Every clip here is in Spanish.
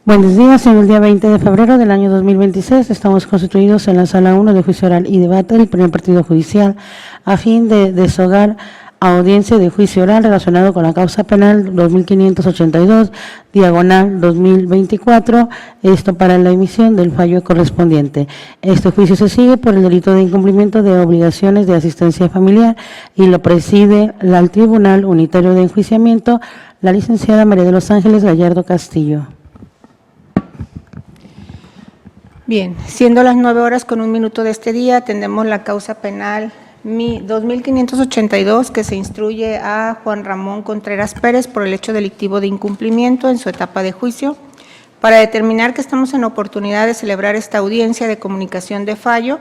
Buenos días. En el día 20 de febrero del año 2026 estamos constituidos en la Sala 1 de Juicio Oral y Debate del primer partido judicial a fin de desahogar audiencia de juicio oral relacionado con la causa penal 2582, diagonal 2024, esto para la emisión del fallo correspondiente. Este juicio se sigue por el delito de incumplimiento de obligaciones de asistencia familiar y lo preside al Tribunal Unitario de Enjuiciamiento la licenciada María de los Ángeles Gallardo Castillo. Bien, siendo las 9 horas con 1 minuto de este día, atendemos la causa penal 2582 que se instruye a Juan Ramón Contreras Pérez por el hecho delictivo de incumplimiento en su etapa de juicio. Para determinar que estamos en oportunidad de celebrar esta audiencia de comunicación de fallo,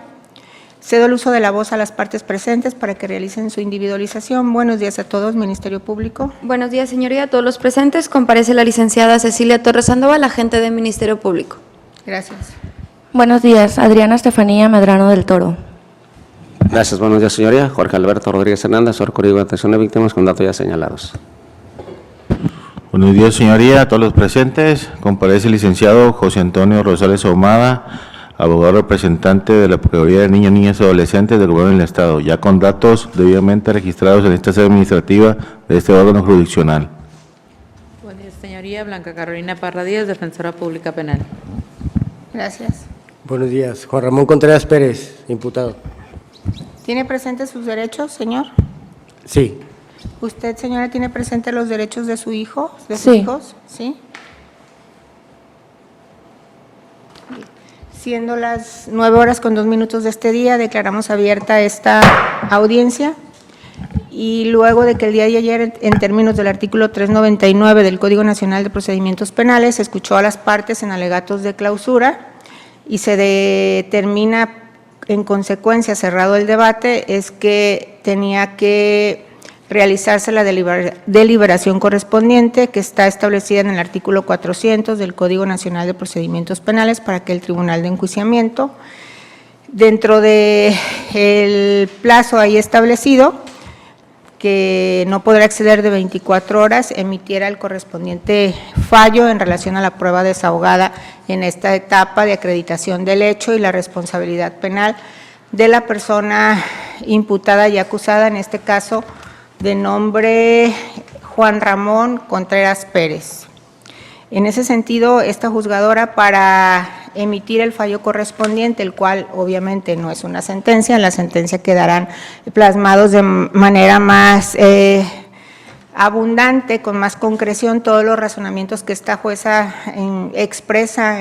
cedo el uso de la voz a las partes presentes para que realicen su individualización. Buenos días a todos, Ministerio Público. Buenos días, señoría, a todos los presentes. Comparece la licenciada Cecilia Torres Sandoval, agente del Ministerio Público. Gracias. Buenos días, Adriana Estefanía Medrano del Toro. Gracias, buenos días, señoría. Jorge Alberto Rodríguez Hernández, Código de Atención de Víctimas con datos ya señalados. Buenos días, señoría, a todos los presentes. Comparece el licenciado José Antonio Rosales Ahumada, abogado representante de la Procuraduría de Niños, Niñas y Adolescentes del Gobierno del Estado, ya con datos debidamente registrados en esta sede administrativa de este órgano jurisdiccional. Buenos días, señoría. Blanca Carolina Parra Díaz, Defensora Pública Penal. Gracias. Buenos días. Juan Ramón Contreras Pérez, imputado. ¿Tiene presentes sus derechos, señor? Sí. ¿Usted, señora, tiene presente los derechos de su hijo, de sus Sí. hijos? Sí. Siendo las 9 horas con 2 minutos de este día, declaramos abierta esta audiencia y luego de que el día de ayer, en términos del artículo 399 del Código Nacional de Procedimientos Penales, se escuchó a las partes en alegatos de clausura y se determina en consecuencia, cerrado el debate, es que tenía que realizarse la deliberación correspondiente que está establecida en el artículo 400 del Código Nacional de Procedimientos Penales para que el Tribunal de Enjuiciamiento, dentro del plazo ahí establecido, que no podrá exceder de 24 horas, emitiera el correspondiente fallo en relación a la prueba desahogada en esta etapa de acreditación del hecho y la responsabilidad penal de la persona imputada y acusada, en este caso de nombre Juan Ramón Contreras Pérez. En ese sentido, esta juzgadora, para emitir el fallo correspondiente, el cual obviamente no es una sentencia, en la sentencia quedarán plasmados de manera más abundante, con más concreción, todos los razonamientos que esta jueza expresa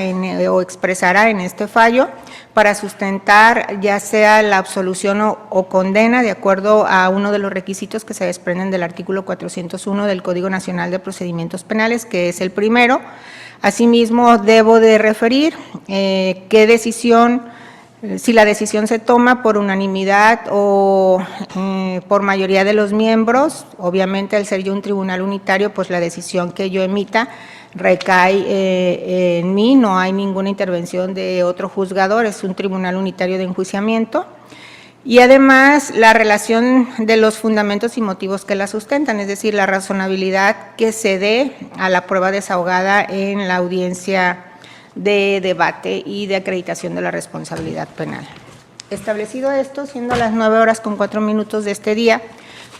o expresará en este fallo para sustentar ya sea la absolución o condena de acuerdo a uno de los requisitos que se desprenden del artículo 401 del Código Nacional de Procedimientos Penales, que es el primero. Asimismo, debo de referir qué decisión, si la decisión se toma por unanimidad o por mayoría de los miembros, obviamente al ser yo un tribunal unitario, pues la decisión que yo emita recae en mí, no hay ninguna intervención de otro juzgador, es un tribunal unitario de enjuiciamiento. Y además la relación de los fundamentos y motivos que la sustentan, es decir, la razonabilidad que se dé a la prueba desahogada en la audiencia de debate y de acreditación de la responsabilidad penal. Establecido esto, siendo las 9 horas con 4 minutos de este día,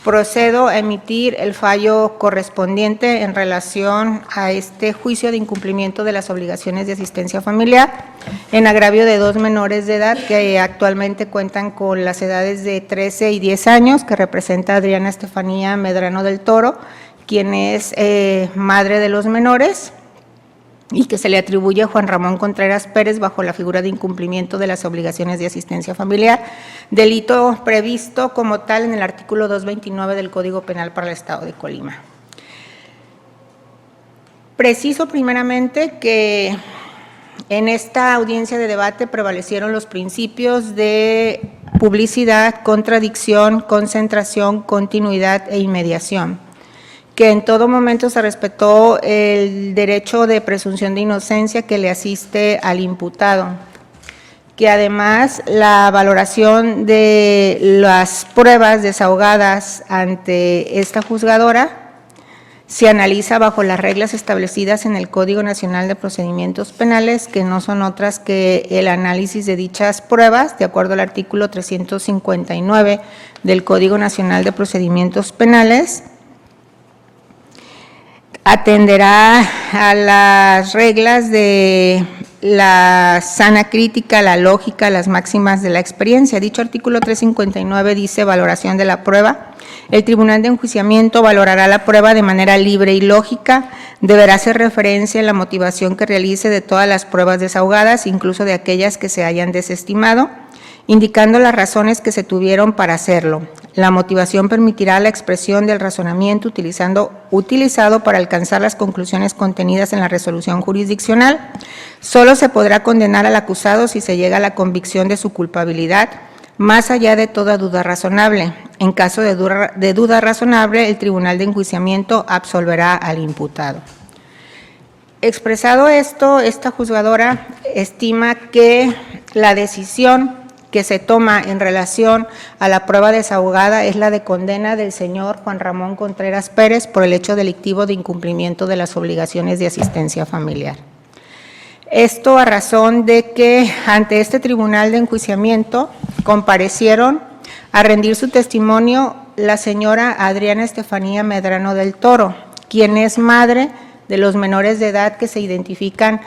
procedo a emitir el fallo correspondiente en relación a este juicio de incumplimiento de las obligaciones de asistencia familiar en agravio de 2 menores de edad que actualmente cuentan con las edades de 13 y 10 años, que representa Adriana Estefanía Medrano del Toro, quien es madre de los menores, y que se le atribuye a Juan Ramón Contreras Pérez bajo la figura de incumplimiento de las obligaciones de asistencia familiar, delito previsto como tal en el artículo 229 del Código Penal para el Estado de Colima. Preciso primeramente que en esta audiencia de debate prevalecieron los principios de publicidad, contradicción, concentración, continuidad e inmediación, que en todo momento se respetó el derecho de presunción de inocencia que le asiste al imputado, que además la valoración de las pruebas desahogadas ante esta juzgadora se analiza bajo las reglas establecidas en el Código Nacional de Procedimientos Penales, que no son otras que el análisis de dichas pruebas, de acuerdo al artículo 359 del Código Nacional de Procedimientos Penales. Atenderá a las reglas de la sana crítica, la lógica, las máximas de la experiencia. Dicho artículo 359 dice valoración de la prueba. El Tribunal de Enjuiciamiento valorará la prueba de manera libre y lógica. Deberá hacer referencia en la motivación que realice de todas las pruebas desahogadas, incluso de aquellas que se hayan desestimado, indicando las razones que se tuvieron para hacerlo. La motivación permitirá la expresión del razonamiento utilizado para alcanzar las conclusiones contenidas en la resolución jurisdiccional. Solo se podrá condenar al acusado si se llega a la convicción de su culpabilidad, más allá de toda duda razonable. En caso de duda razonable, el Tribunal de Enjuiciamiento absolverá al imputado. Expresado esto, esta juzgadora estima que la decisión que se toma en relación a la prueba desahogada es la de condena del señor Juan Ramón Contreras Pérez por el hecho delictivo de incumplimiento de las obligaciones de asistencia familiar. Esto a razón de que ante este Tribunal de Enjuiciamiento comparecieron a rendir su testimonio la señora Adriana Estefanía Medrano del Toro, quien es madre de los menores de edad que se identifican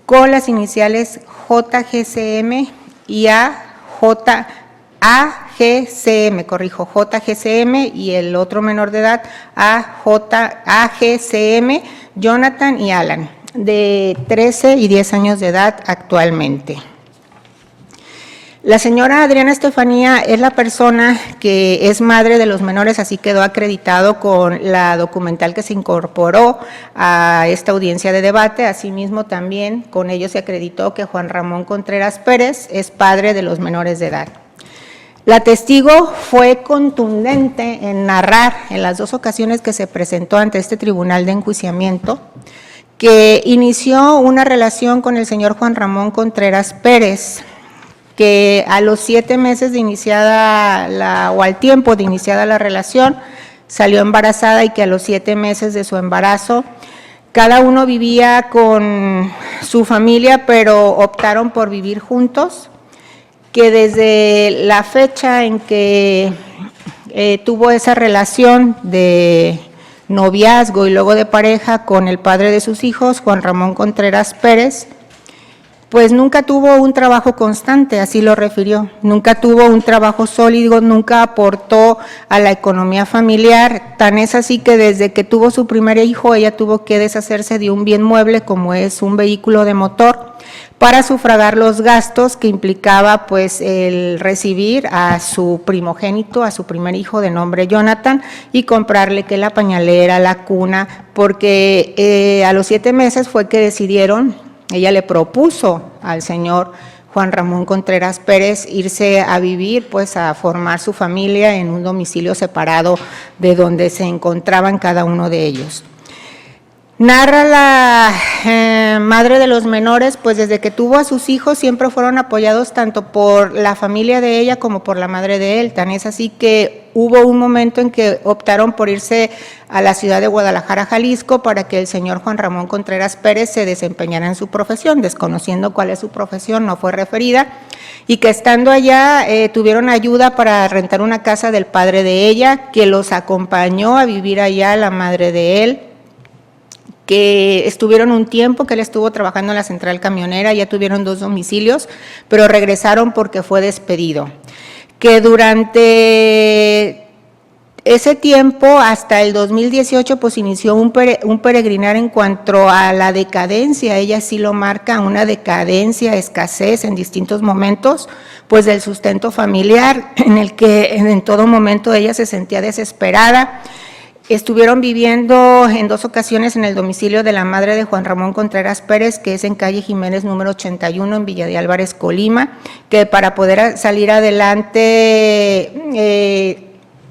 con las iniciales JGCM y JGCM y el otro menor de edad AGCM, Jonathan y Alan, de 13 y 10 años de edad actualmente. La señora Adriana Estefanía es la persona que es madre de los menores, así quedó acreditado con la documental que se incorporó a esta audiencia de debate. Asimismo, también con ello se acreditó que Juan Ramón Contreras Pérez es padre de los menores de edad. La testigo fue contundente en narrar en las dos ocasiones que se presentó ante este Tribunal de Enjuiciamiento que inició una relación con el señor Juan Ramón Contreras Pérez, que a los 7 meses de iniciada o al tiempo de iniciada la relación salió embarazada y que a los 7 meses de su embarazo cada uno vivía con su familia, pero optaron por vivir juntos, que desde la fecha en que tuvo esa relación de noviazgo y luego de pareja con el padre de sus hijos, Juan Ramón Contreras Pérez, pues nunca tuvo un trabajo constante, así lo refirió, nunca tuvo un trabajo sólido, nunca aportó a la economía familiar, tan es así que desde que tuvo su primer hijo ella tuvo que deshacerse de un bien mueble como es un vehículo de motor para sufragar los gastos que implicaba pues el recibir a su primogénito, a su primer hijo de nombre Jonathan y comprarle que la pañalera, la cuna, porque a los 7 meses fue que decidieron. Ella le propuso al señor Juan Ramón Contreras Pérez irse a vivir, pues a formar su familia en un domicilio separado de donde se encontraban cada uno de ellos. Narra la madre de los menores, pues desde que tuvo a sus hijos siempre fueron apoyados tanto por la familia de ella como por la madre de él. Tan es así que hubo un momento en que optaron por irse a la ciudad de Guadalajara, Jalisco, para que el señor Juan Ramón Contreras Pérez se desempeñara en su profesión, desconociendo cuál es su profesión, no fue referida, y que estando allá tuvieron ayuda para rentar una casa del padre de ella, que los acompañó a vivir allá, la madre de él, que estuvieron un tiempo, que él estuvo trabajando en la central camionera, ya tuvieron 2 domicilios, pero regresaron porque fue despedido. Que durante ese tiempo, hasta el 2018, pues inició un peregrinar en cuanto a la decadencia, ella sí lo marca, una decadencia, escasez en distintos momentos, pues del sustento familiar, en el que en todo momento ella se sentía desesperada. Estuvieron viviendo en 2 ocasiones en el domicilio de la madre de Juan Ramón Contreras Pérez, que es en calle Jiménez número 81 en Villa de Álvarez, Colima, que para poder salir adelante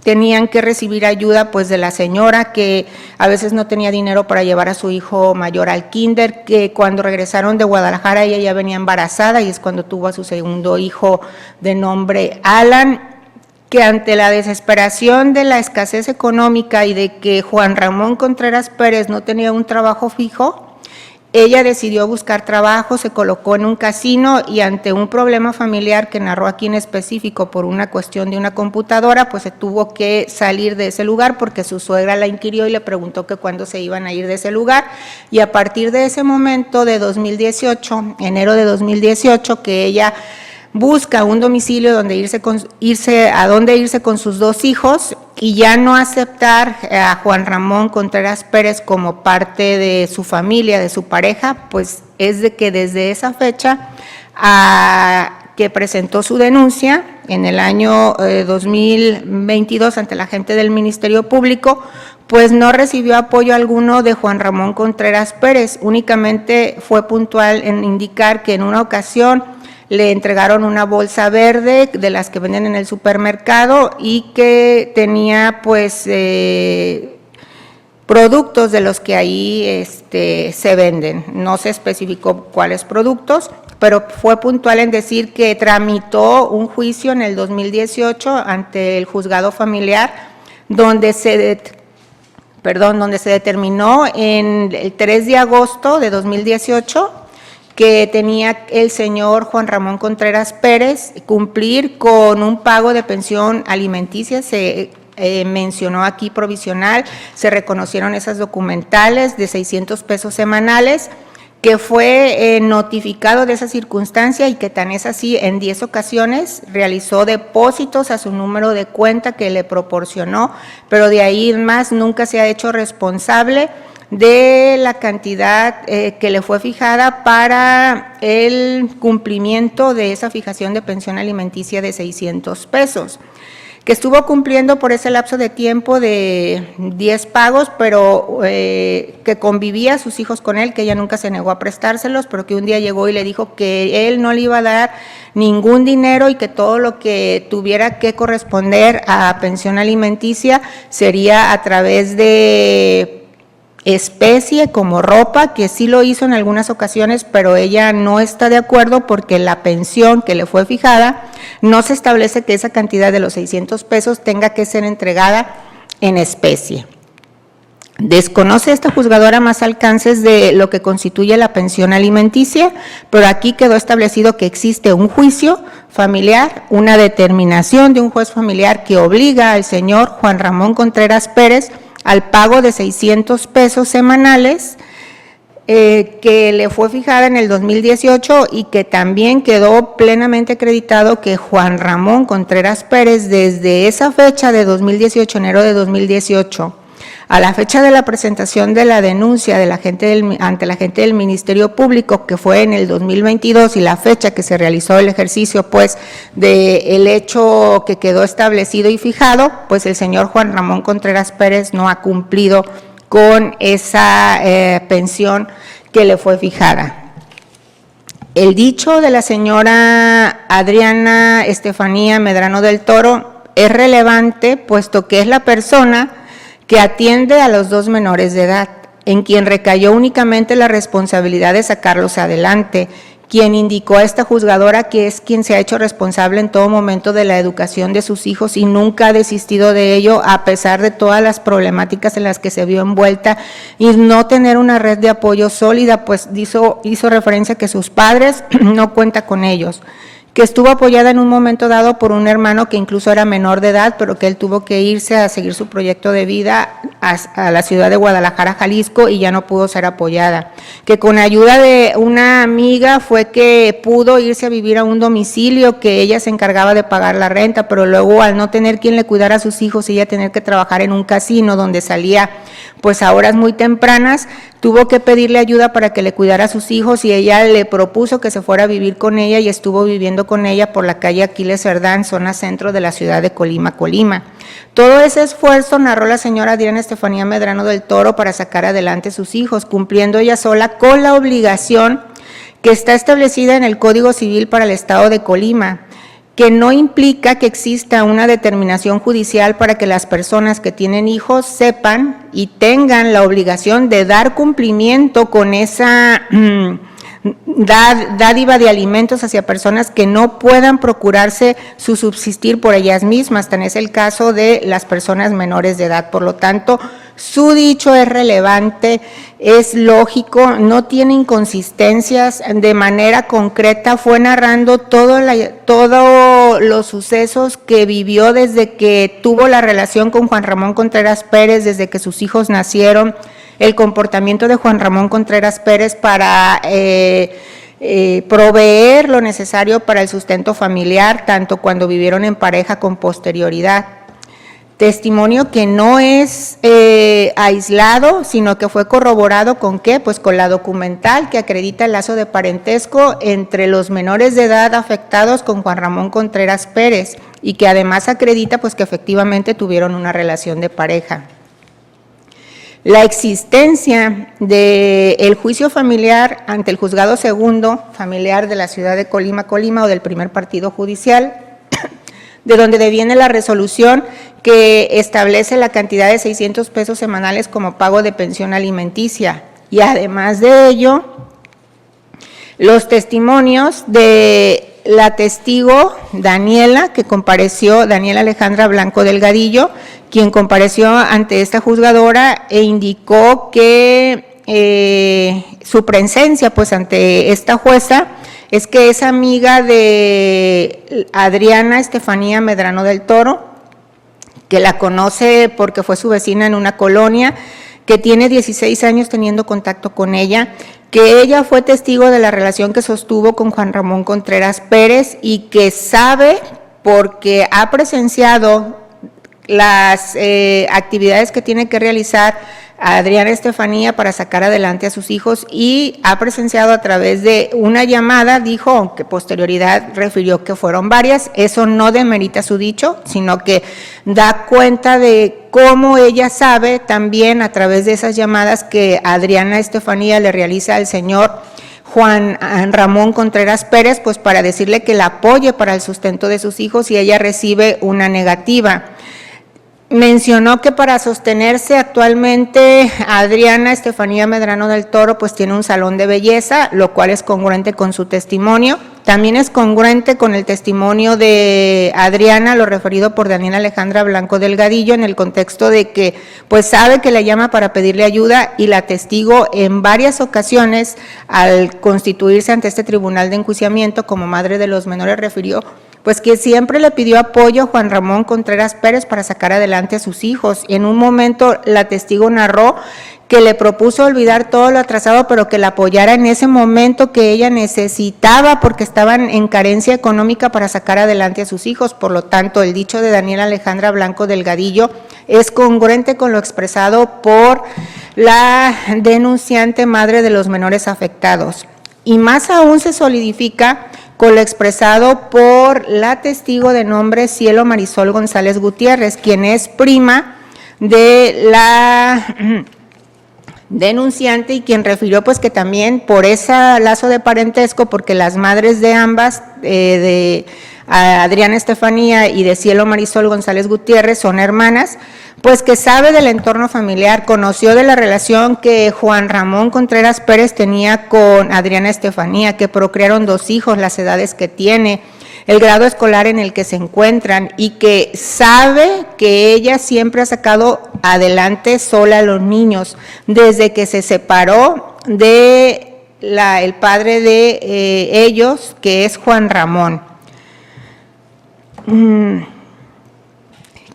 tenían que recibir ayuda pues de la señora, que a veces no tenía dinero para llevar a su hijo mayor al kinder, que cuando regresaron de Guadalajara ella ya venía embarazada y es cuando tuvo a su segundo hijo de nombre Alan, que ante la desesperación de la escasez económica y de que Juan Ramón Contreras Pérez no tenía un trabajo fijo, ella decidió buscar trabajo, se colocó en un casino y ante un problema familiar que narró aquí en específico por una cuestión de una computadora, pues se tuvo que salir de ese lugar porque su suegra la inquirió y le preguntó que cuándo se iban a ir de ese lugar, y a partir de ese momento de 2018, enero de 2018, que ella busca un domicilio donde irse con sus dos hijos y ya no aceptar a Juan Ramón Contreras Pérez como parte de su familia, de su pareja, pues es de que desde esa fecha que presentó su denuncia en el año 2022 ante la agente del Ministerio Público, pues no recibió apoyo alguno de Juan Ramón Contreras Pérez, únicamente fue puntual en indicar que en una ocasión le entregaron una bolsa verde de las que venden en el supermercado y que tenía pues productos de los que ahí se venden. No se especificó cuáles productos, pero fue puntual en decir que tramitó un juicio en el 2018 ante el juzgado familiar donde se determinó en el 3 de agosto de 2018 que tenía el señor Juan Ramón Contreras Pérez cumplir con un pago de pensión alimenticia, se mencionó aquí provisional, se reconocieron esas documentales de 600 pesos semanales, que fue notificado de esa circunstancia y que tan es así, en 10 ocasiones realizó depósitos a su número de cuenta que le proporcionó, pero de ahí en más nunca se ha hecho responsable de la cantidad que le fue fijada para el cumplimiento de esa fijación de pensión alimenticia de 600 pesos, que estuvo cumpliendo por ese lapso de tiempo de 10 pagos, pero que convivía sus hijos con él, que ella nunca se negó a prestárselos, pero que un día llegó y le dijo que él no le iba a dar ningún dinero y que todo lo que tuviera que corresponder a pensión alimenticia sería a través de especie como ropa, que sí lo hizo en algunas ocasiones, pero ella no está de acuerdo porque la pensión que le fue fijada no se establece que esa cantidad de los 600 pesos tenga que ser entregada en especie. Desconoce esta juzgadora más alcances de lo que constituye la pensión alimenticia, pero aquí quedó establecido que existe un juicio familiar, una determinación de un juez familiar que obliga al señor Juan Ramón Contreras Pérez al pago de 600 pesos semanales que le fue fijada en el 2018 y que también quedó plenamente acreditado que Juan Ramón Contreras Pérez desde esa fecha de 2018, enero de 2018, a la fecha de la presentación de la denuncia de ante la agente del Ministerio Público, que fue en el 2022, y la fecha que se realizó el ejercicio, pues, del hecho que quedó establecido y fijado, pues el señor Juan Ramón Contreras Pérez no ha cumplido con esa pensión que le fue fijada. El dicho de la señora Adriana Estefanía Medrano del Toro es relevante, puesto que es la persona que atiende a los dos menores de edad, en quien recayó únicamente la responsabilidad de sacarlos adelante, quien indicó a esta juzgadora que es quien se ha hecho responsable en todo momento de la educación de sus hijos y nunca ha desistido de ello a pesar de todas las problemáticas en las que se vio envuelta y no tener una red de apoyo sólida, pues hizo referencia a que sus padres no cuentan con ellos, que estuvo apoyada en un momento dado por un hermano que incluso era menor de edad, pero que él tuvo que irse a seguir su proyecto de vida a la ciudad de Guadalajara, Jalisco, y ya no pudo ser apoyada. Que con ayuda de una amiga fue que pudo irse a vivir a un domicilio, que ella se encargaba de pagar la renta, pero luego al no tener quien le cuidara a sus hijos y ella tener que trabajar en un casino donde salía pues a horas muy tempranas, tuvo que pedirle ayuda para que le cuidara a sus hijos y ella le propuso que se fuera a vivir con ella y estuvo viviendo con ella por la calle Aquiles Cerdán, zona centro de la ciudad de Colima. Todo ese esfuerzo narró la señora Adriana Estefanía Medrano del Toro para sacar adelante a sus hijos, cumpliendo ella sola con la obligación que está establecida en el Código Civil para el Estado de Colima, que no implica que exista una determinación judicial para que las personas que tienen hijos sepan y tengan la obligación de dar cumplimiento con esa dádiva de alimentos hacia personas que no puedan procurarse su subsistir por ellas mismas. Tan es el caso de las personas menores de edad. Por lo tanto, su dicho es relevante, es lógico, no tiene inconsistencias, de manera concreta fue narrando todos los sucesos que vivió desde que tuvo la relación con Juan Ramón Contreras Pérez, desde que sus hijos nacieron, el comportamiento de Juan Ramón Contreras Pérez para proveer lo necesario para el sustento familiar, tanto cuando vivieron en pareja con posterioridad. Testimonio que no es aislado, sino que fue corroborado ¿con qué? Pues con la documental que acredita el lazo de parentesco entre los menores de edad afectados con Juan Ramón Contreras Pérez y que además acredita pues que efectivamente tuvieron una relación de pareja. La existencia del juicio familiar ante el Juzgado Segundo Familiar de la ciudad de Colima o del primer partido judicial, de donde deviene la resolución que establece la cantidad de 600 pesos semanales como pago de pensión alimenticia. Y además de ello, los testimonios de la testigo Daniela, que compareció, Daniela Alejandra Blanco Delgadillo, quien compareció ante esta juzgadora e indicó que su presencia pues ante esta jueza es que es amiga de Adriana Estefanía Medrano del Toro, que la conoce porque fue su vecina en una colonia, que tiene 16 años teniendo contacto con ella, que ella fue testigo de la relación que sostuvo con Juan Ramón Contreras Pérez y que sabe porque ha presenciado las actividades que tiene que realizar Adriana Estefanía para sacar adelante a sus hijos y ha presenciado a través de una llamada, dijo, aunque posterioridad refirió que fueron varias, eso no demerita su dicho, sino que da cuenta de cómo ella sabe también a través de esas llamadas que Adriana Estefanía le realiza al señor Juan Ramón Contreras Pérez, pues para decirle que la apoye para el sustento de sus hijos y ella recibe una negativa. Mencionó que para sostenerse actualmente Adriana Estefanía Medrano del Toro pues tiene un salón de belleza, lo cual es congruente con su testimonio. También es congruente con el testimonio de Adriana, lo referido por Daniela Alejandra Blanco Delgadillo, en el contexto de que pues sabe que le llama para pedirle ayuda y la testigo en varias ocasiones al constituirse ante este tribunal de enjuiciamiento como madre de los menores refirió pues que siempre le pidió apoyo a Juan Ramón Contreras Pérez para sacar adelante a sus hijos. Y en un momento la testigo narró que le propuso olvidar todo lo atrasado, pero que la apoyara en ese momento que ella necesitaba porque estaban en carencia económica para sacar adelante a sus hijos. Por lo tanto, el dicho de Daniela Alejandra Blanco Delgadillo es congruente con lo expresado por la denunciante madre de los menores afectados. Y más aún se solidifica con lo expresado por la testigo de nombre Cielo Marisol González Gutiérrez, quien es prima de la denunciante y quien refirió pues que también por ese lazo de parentesco, porque las madres de ambas, de Adriana Estefanía y de Cielo Marisol González Gutiérrez, son hermanas, pues que sabe del entorno familiar, conoció de la relación que Juan Ramón Contreras Pérez tenía con Adriana Estefanía, que procrearon 2 hijos, las edades que tiene, el grado escolar en el que se encuentran y que sabe que ella siempre ha sacado adelante sola a los niños desde que se separó de el padre de ellos, que es Juan Ramón.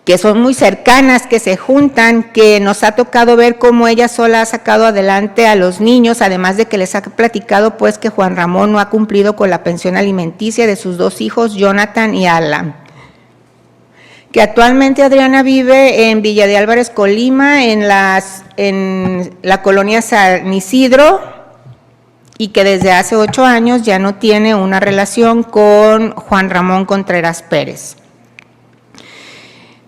Que son muy cercanas, que se juntan, que nos ha tocado ver cómo ella sola ha sacado adelante a los niños, además de que les ha platicado pues que Juan Ramón no ha cumplido con la pensión alimenticia de sus 2 hijos, Jonathan y Alan. Que actualmente Adriana vive en Villa de Álvarez, Colima, en la colonia San Isidro, y que desde hace 8 años ya no tiene una relación con Juan Ramón Contreras Pérez.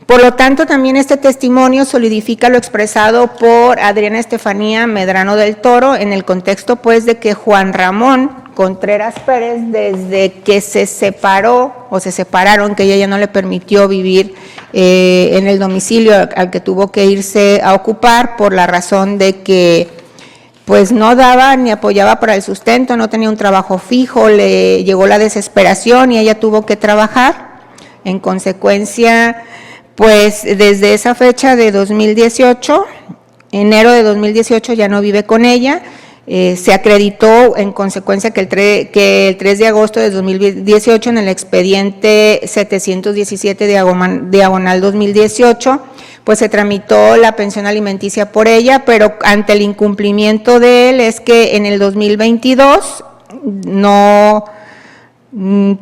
Por lo tanto, también este testimonio solidifica lo expresado por Adriana Estefanía Medrano del Toro en el contexto pues de que Juan Ramón Contreras Pérez, desde que se separó o se separaron, que ella ya no le permitió vivir en el domicilio al que tuvo que irse a ocupar por la razón de que pues no daba ni apoyaba para el sustento, no tenía un trabajo fijo, le llegó la desesperación y ella tuvo que trabajar. En consecuencia, pues desde esa fecha de 2018, enero de 2018 ya no vive con ella. Se acreditó en consecuencia que el 3 de agosto de 2018 en el expediente 717 diagonal 2018, pues se tramitó la pensión alimenticia por ella, pero ante el incumplimiento de él es que en el 2022 no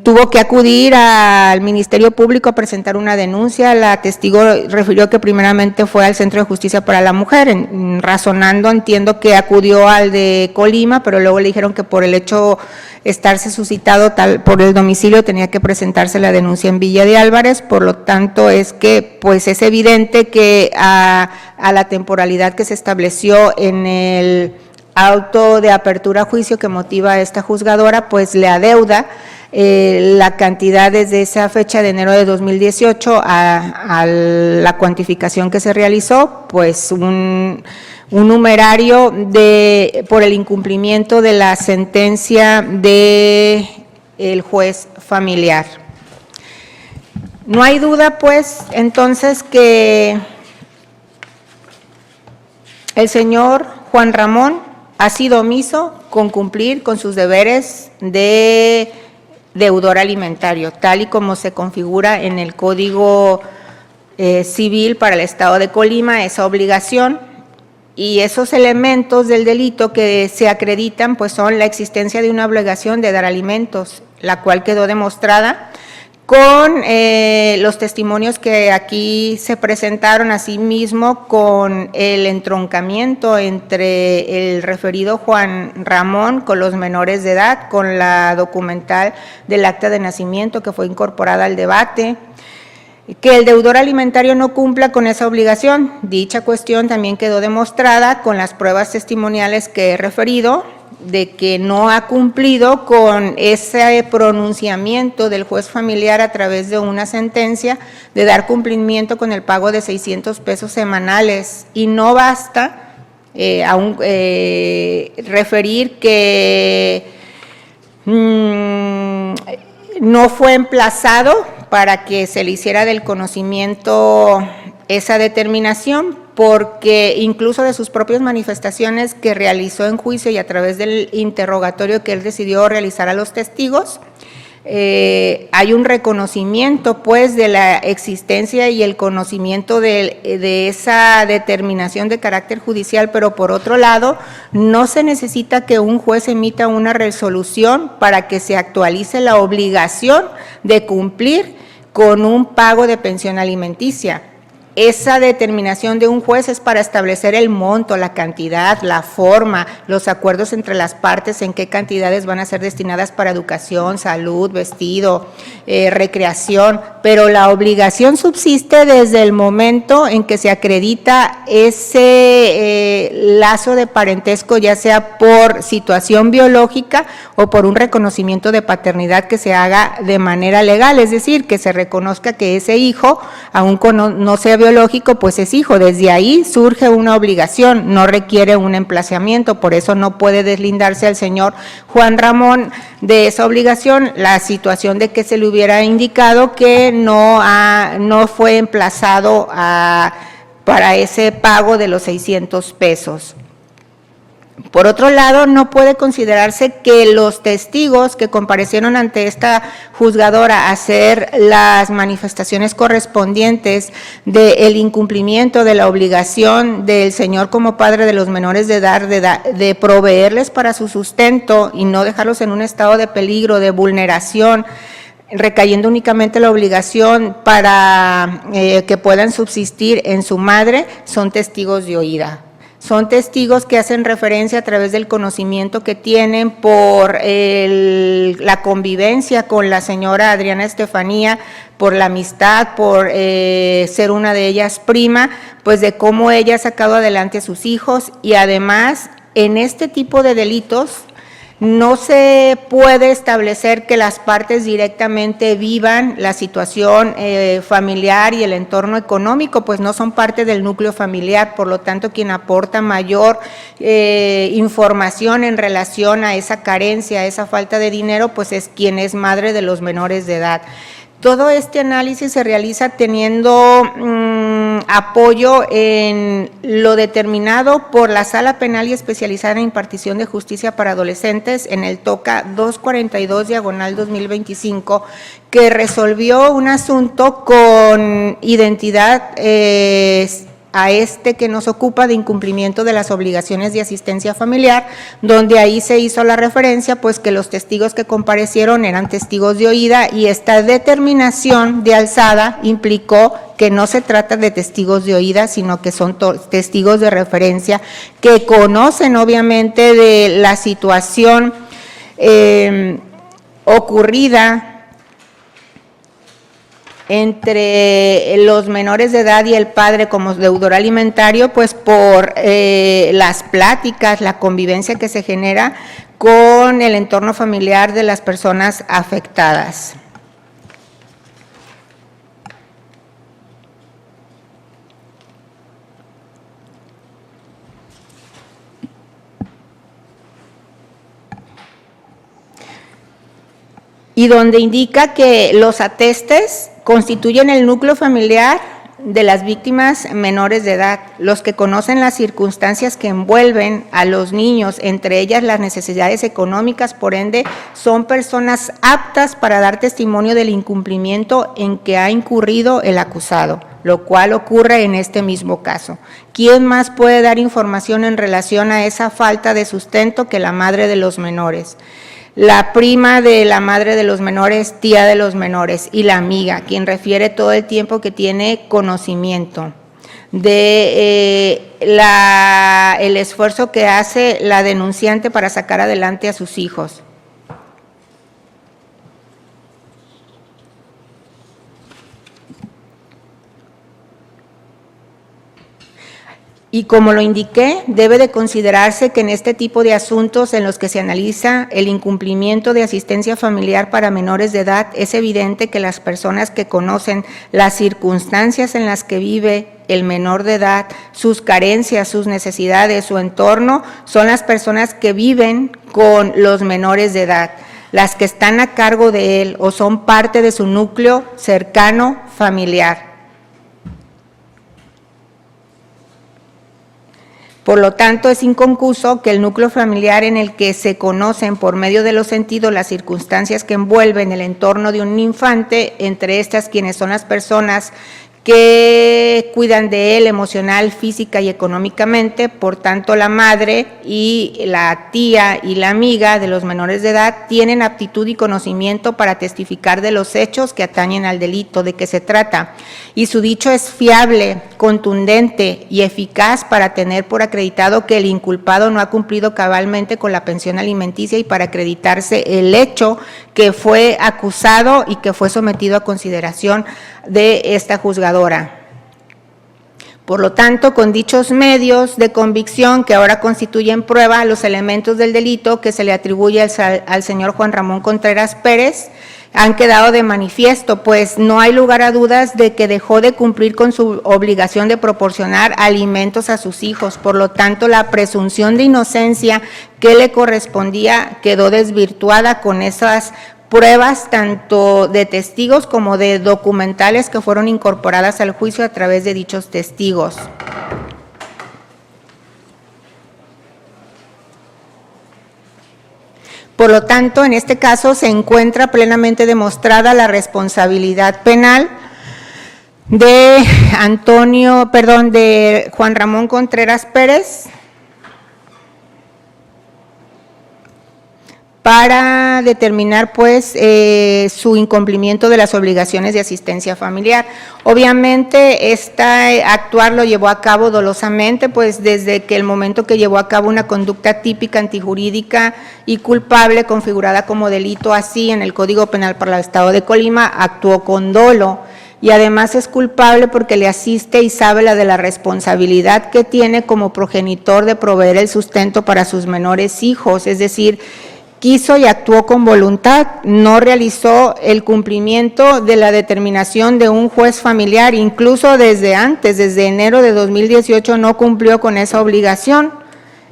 tuvo que acudir al Ministerio Público a presentar una denuncia. La testigo refirió que primeramente fue al Centro de Justicia para la Mujer, razonando, entiendo que acudió al de Colima, pero luego le dijeron que por el hecho estarse suscitado por el domicilio tenía que presentarse la denuncia en Villa de Álvarez. Por lo tanto es que pues es evidente que a la temporalidad que se estableció en el auto de apertura a juicio que motiva a esta juzgadora, pues le adeuda la cantidad desde esa fecha de enero de 2018 a la cuantificación que se realizó, pues un numerario por el incumplimiento de la sentencia del juez familiar. No hay duda, pues, entonces que el señor Juan Ramón ha sido omiso con cumplir con sus deberes de deudor alimentario, tal y como se configura en el Código Civil para el Estado de Colima, esa obligación. Y esos elementos del delito que se acreditan, pues son la existencia de una obligación de dar alimentos, la cual quedó demostrada con los testimonios que aquí se presentaron, asimismo con el entroncamiento entre el referido Juan Ramón con los menores de edad, con la documental del acta de nacimiento que fue incorporada al debate, que el deudor alimentario no cumpla con esa obligación. Dicha cuestión también quedó demostrada con las pruebas testimoniales que he referido, de que no ha cumplido con ese pronunciamiento del juez familiar a través de una sentencia de dar cumplimiento con el pago de 600 pesos semanales. Y no basta referir que no fue emplazado para que se le hiciera del conocimiento esa determinación, porque incluso de sus propias manifestaciones que realizó en juicio y a través del interrogatorio que él decidió realizar a los testigos, hay un reconocimiento pues de la existencia y el conocimiento de esa determinación de carácter judicial, pero por otro lado no se necesita que un juez emita una resolución para que se actualice la obligación de cumplir con un pago de pensión alimenticia. Esa determinación de un juez es para establecer el monto, la cantidad, la forma, los acuerdos entre las partes en qué cantidades van a ser destinadas para educación, salud, vestido, recreación, pero la obligación subsiste desde el momento en que se acredita ese lazo de parentesco, ya sea por situación biológica o por un reconocimiento de paternidad que se haga de manera legal, es decir, que se reconozca que ese hijo, aun no sea biológico, pues es hijo. Desde ahí surge una obligación, no requiere un emplazamiento, por eso no puede deslindarse al señor Juan Ramón de esa obligación, la situación de que se le hubiera indicado que no fue emplazado para ese pago de los 600 pesos. Por otro lado, no puede considerarse que los testigos que comparecieron ante esta juzgadora a hacer las manifestaciones correspondientes del incumplimiento de la obligación del señor como padre de los menores de edad de proveerles para su sustento y no dejarlos en un estado de peligro, de vulneración, recayendo únicamente la obligación para que puedan subsistir en su madre, son testigos de oída. Son testigos que hacen referencia a través del conocimiento que tienen por la convivencia con la señora Adriana Estefanía, por la amistad, por ser una de ellas prima, pues de cómo ella ha sacado adelante a sus hijos y además en este tipo de delitos No se puede establecer que las partes directamente vivan la situación familiar y el entorno económico, pues no son parte del núcleo familiar, por lo tanto quien aporta mayor información en relación a esa carencia, a esa falta de dinero, pues es quien es madre de los menores de edad. Todo este análisis se realiza teniendo apoyo en lo determinado por la Sala Penal y Especializada en Impartición de Justicia para Adolescentes en el TOCA 242/2025, que resolvió un asunto con identidad a este que nos ocupa de incumplimiento de las obligaciones de asistencia familiar, donde ahí se hizo la referencia, pues que los testigos que comparecieron eran testigos de oída y esta determinación de alzada implicó que no se trata de testigos de oída, sino que son testigos de referencia que conocen obviamente de la situación ocurrida entre los menores de edad y el padre como deudor alimentario, pues por las pláticas, la convivencia que se genera con el entorno familiar de las personas afectadas. Y donde indica que los atestes constituyen el núcleo familiar de las víctimas menores de edad, los que conocen las circunstancias que envuelven a los niños, entre ellas las necesidades económicas, por ende, son personas aptas para dar testimonio del incumplimiento en que ha incurrido el acusado, lo cual ocurre en este mismo caso. ¿Quién más puede dar información en relación a esa falta de sustento que la madre de los menores? La prima de la madre de los menores, tía de los menores, y la amiga, quien refiere todo el tiempo que tiene conocimiento de el esfuerzo que hace la denunciante para sacar adelante a sus hijos. Y como lo indiqué, debe de considerarse que en este tipo de asuntos en los que se analiza el incumplimiento de asistencia familiar para menores de edad, es evidente que las personas que conocen las circunstancias en las que vive el menor de edad, sus carencias, sus necesidades, su entorno, son las personas que viven con los menores de edad, las que están a cargo de él o son parte de su núcleo cercano familiar. Por lo tanto, es inconcuso que el núcleo familiar en el que se conocen por medio de los sentidos las circunstancias que envuelven el entorno de un infante, entre estas quienes son las personas que cuidan de él emocional, física y económicamente, por tanto la madre y la tía y la amiga de los menores de edad tienen aptitud y conocimiento para testificar de los hechos que atañen al delito de que se trata, y su dicho es fiable, contundente y eficaz para tener por acreditado que el inculpado no ha cumplido cabalmente con la pensión alimenticia y para acreditarse el hecho que fue acusado y que fue sometido a consideración de esta juzgadora. Por lo tanto, con dichos medios de convicción que ahora constituyen prueba los elementos del delito que se le atribuye al señor Juan Ramón Contreras Pérez, han quedado de manifiesto, pues no hay lugar a dudas de que dejó de cumplir con su obligación de proporcionar alimentos a sus hijos. Por lo tanto, la presunción de inocencia que le correspondía quedó desvirtuada con esas pruebas tanto de testigos como de documentales que fueron incorporadas al juicio a través de dichos testigos. Por lo tanto, en este caso se encuentra plenamente demostrada la responsabilidad penal de Juan Ramón Contreras Pérez para determinar pues su incumplimiento de las obligaciones de asistencia familiar. Obviamente actuar lo llevó a cabo dolosamente, pues desde que el momento que llevó a cabo una conducta típica, antijurídica y culpable configurada como delito así en el Código Penal para el Estado de Colima, actuó con dolo. Y además es culpable porque le asiste y sabe la de la responsabilidad que tiene como progenitor de proveer el sustento para sus menores hijos, es decir, quiso y actuó con voluntad, no realizó el cumplimiento de la determinación de un juez familiar, incluso desde antes, desde enero de 2018 no cumplió con esa obligación.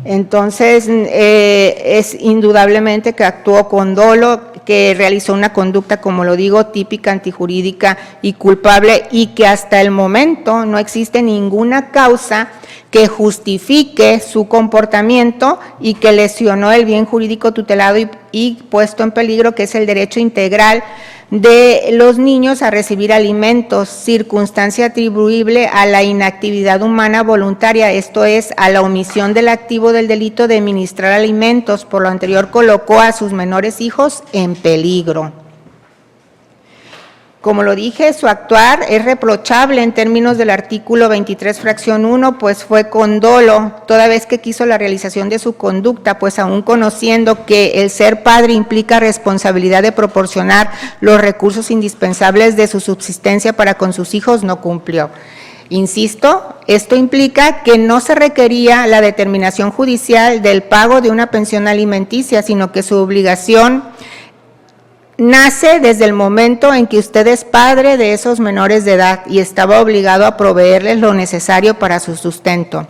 Entonces, es indudablemente que actuó con dolo, que realizó una conducta, como lo digo, típica, antijurídica y culpable, y que hasta el momento no existe ninguna causa que justifique su comportamiento y que lesionó el bien jurídico tutelado y puesto en peligro, que es el derecho integral de los niños a recibir alimentos, circunstancia atribuible a la inactividad humana voluntaria, esto es, a la omisión del activo del delito de administrar alimentos. Por lo anterior, colocó a sus menores hijos en peligro. Como lo dije, su actuar es reprochable en términos del artículo 23, fracción 1, pues fue con dolo, toda vez que quiso la realización de su conducta, pues aún conociendo que el ser padre implica responsabilidad de proporcionar los recursos indispensables de su subsistencia para con sus hijos, no cumplió. Insisto, esto implica que no se requería la determinación judicial del pago de una pensión alimenticia, sino que su obligación nace desde el momento en que usted es padre de esos menores de edad y estaba obligado a proveerles lo necesario para su sustento.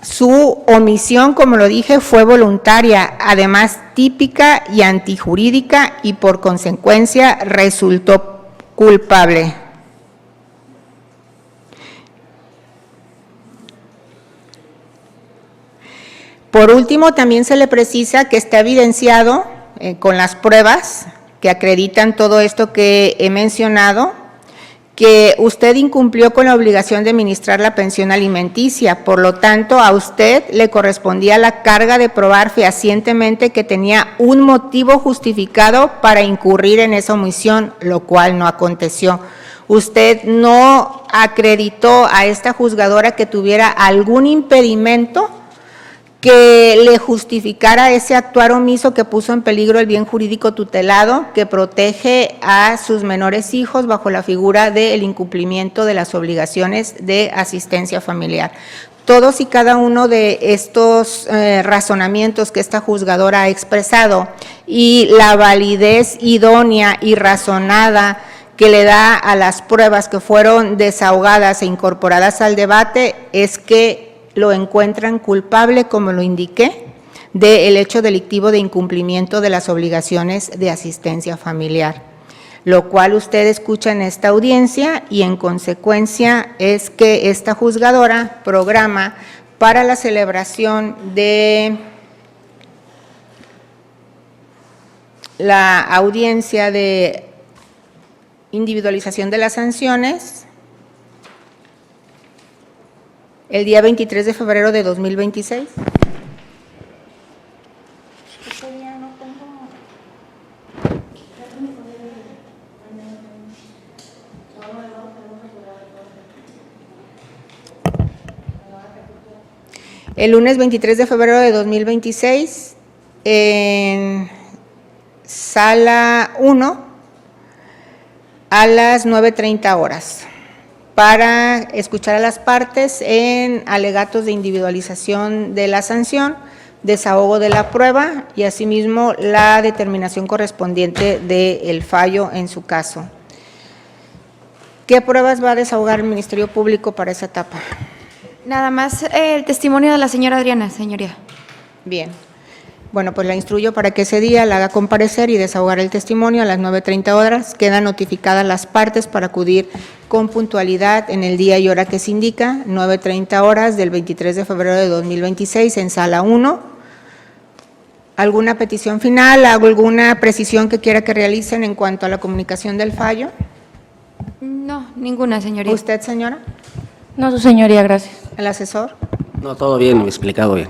Su omisión, como lo dije, fue voluntaria, además típica y antijurídica, y por consecuencia resultó culpable. Por último, también se le precisa que está evidenciado con las pruebas que acreditan todo esto que he mencionado, que usted incumplió con la obligación de administrar la pensión alimenticia, por lo tanto, a usted le correspondía la carga de probar fehacientemente que tenía un motivo justificado para incurrir en esa omisión, lo cual no aconteció. Usted no acreditó a esta juzgadora que tuviera algún impedimento que le justificara ese actuar omiso que puso en peligro el bien jurídico tutelado, que protege a sus menores hijos bajo la figura del incumplimiento de las obligaciones de asistencia familiar. Todos y cada uno de estos razonamientos que esta juzgadora ha expresado y la validez idónea y razonada que le da a las pruebas que fueron desahogadas e incorporadas al debate es que lo encuentran culpable, como lo indiqué, del hecho delictivo de incumplimiento de las obligaciones de asistencia familiar, lo cual usted escucha en esta audiencia y en consecuencia es que esta juzgadora programa para la celebración de la audiencia de individualización de las sanciones el día 23 de febrero de 2026. El lunes 23 de febrero de 2026, en sala 1, a las 9:30 horas. Para escuchar a las partes en alegatos de individualización de la sanción, desahogo de la prueba y asimismo la determinación correspondiente del fallo en su caso. ¿Qué pruebas va a desahogar el Ministerio Público para esa etapa? Nada más el testimonio de la señora Adriana, señoría. Bien. Bueno, pues la instruyo para que ese día la haga comparecer y desahogar el testimonio a las 9:30 horas. Quedan notificadas las partes para acudir con puntualidad en el día y hora que se indica, 9:30 horas del 23 de febrero de 2026 en sala 1. ¿Alguna petición final, alguna precisión que quiera que realicen en cuanto a la comunicación del fallo? No, ninguna, señoría. ¿Usted, señora? No, su señoría, gracias. ¿El asesor? No, todo bien, me he explicado bien.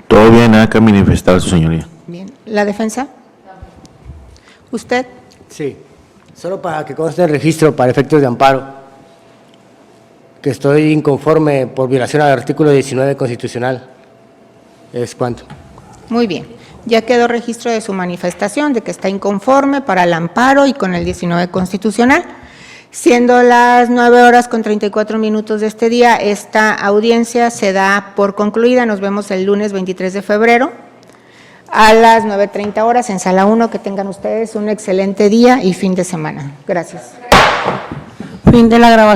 Todo bien, nada que manifestar, su señoría. Bien. ¿La defensa? ¿Usted? Sí. Solo para que conste el registro para efectos de amparo, que estoy inconforme por violación al artículo 19 constitucional. ¿Es cuánto? Muy bien. Ya quedó registro de su manifestación, de que está inconforme para el amparo y con el 19 constitucional. Siendo las 9:34 de este día, esta audiencia se da por concluida. Nos vemos el lunes 23 de febrero a las 9:30 horas en Sala 1. Que tengan ustedes un excelente día y fin de semana. Gracias. Fin de la grabación.